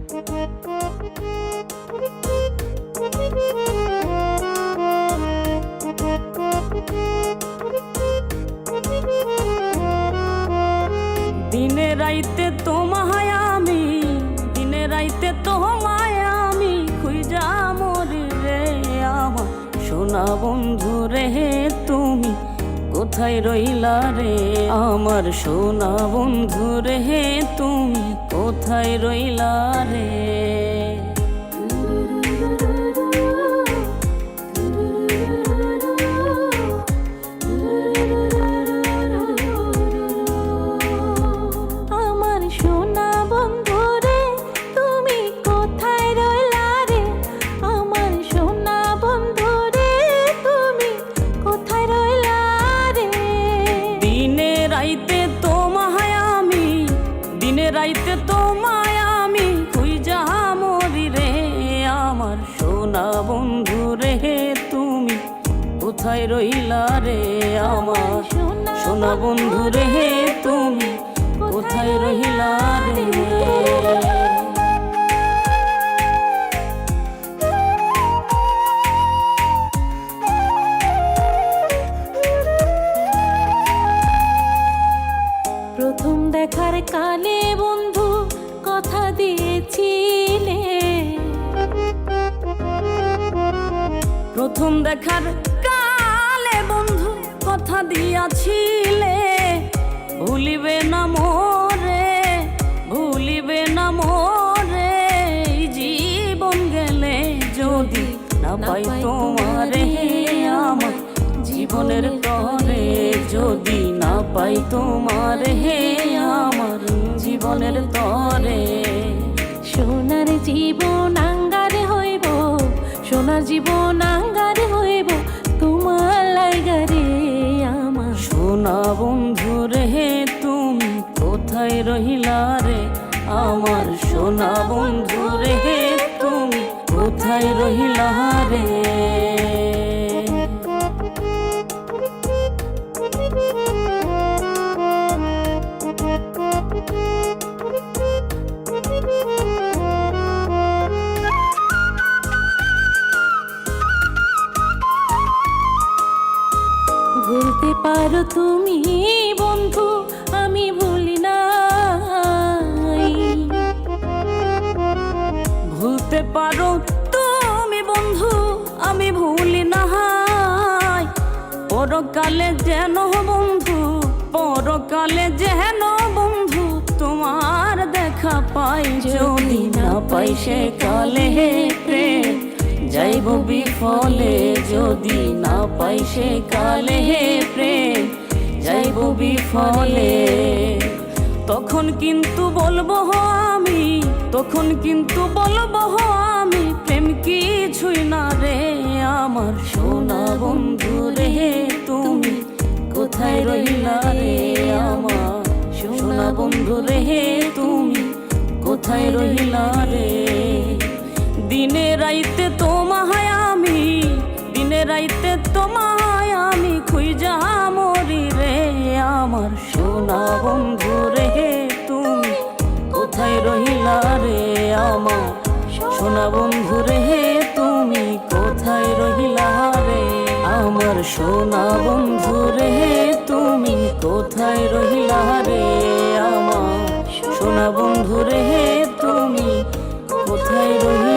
দিনে রাইতে তোমায় আমি, দিনে রাইতে তোমায় আমি খুঁজা মরি রে আমার সোনা বন্ধু রে। তুমি কোথায় রইলা রে আমার সোনা বন্ধু রে, তুমি কোথায় রইলা রে। রাইতে তোমায় আমি খুঁজা মরি রে আমার সোনা বন্ধু রে, তুমি কোথায় রইলা রে আমার সোনা বন্ধু রে, তুমি কোথায় রইলা রে। প্রথম দেখার কালে বন্ধু কথা দিয়েছিলে, প্রথম দেখার কালে বন্ধু কথা দিয়াছিলে, ভুলিবে না মোরে, ভুলিবে না মোরে জীবন গেলে যদি না পাই তোমারে আমার জীবনের তরে, যদি না পাই তোমারে আমার জীবনের তরে। সোনার জীবন আঙ্গারে হইব, সোনার জীবন আঙ্গারে হইব তোমার লাইগারে আমার সোনা বন্ধু রে, তুমি কোথায় রহিলা রে আমার সোনা বন্ধু রে, তুমি কোথায় রহিলা রে। ভুলতে পারো তুমি বন্ধু আমি ভুলি নাই, ভুলতে পারো তুমি বন্ধু আমি ভুলি নাই, পরকালে যেন বন্ধু, পরকালে যেন বন্ধু তোমার দেখা পাই, যদি না পাই সে কালে প্রেম যাইব বিফলে, যদি না পাই সে কালে প্রেম যাইব বিফলে। তখন কিন্তু বলবো আমি, তখন কিন্তু বলবো আমি প্রেম কিছুই না রে আমার সোনা বন্ধু রে, তুমি কোথায় রইলা রে আমার সোনা বন্ধু রে, তুমি কোথায় রইলা রে। দিনে রাইতে তোমায় আমি, দিনে রাইতে তোমায় আমি খুঁজা মরি রে আমার সোনা বন্ধু রে, তুমি কোথায় রহিলা রে আমার সোনা বন্ধু রে, তুমি কোথায় রহিলা রে আমার সোনা বন্ধু রে, তুমি কোথায় রহিলা রে আমার সোনা বন্ধু রে, তুমি কোথায় রহিলা।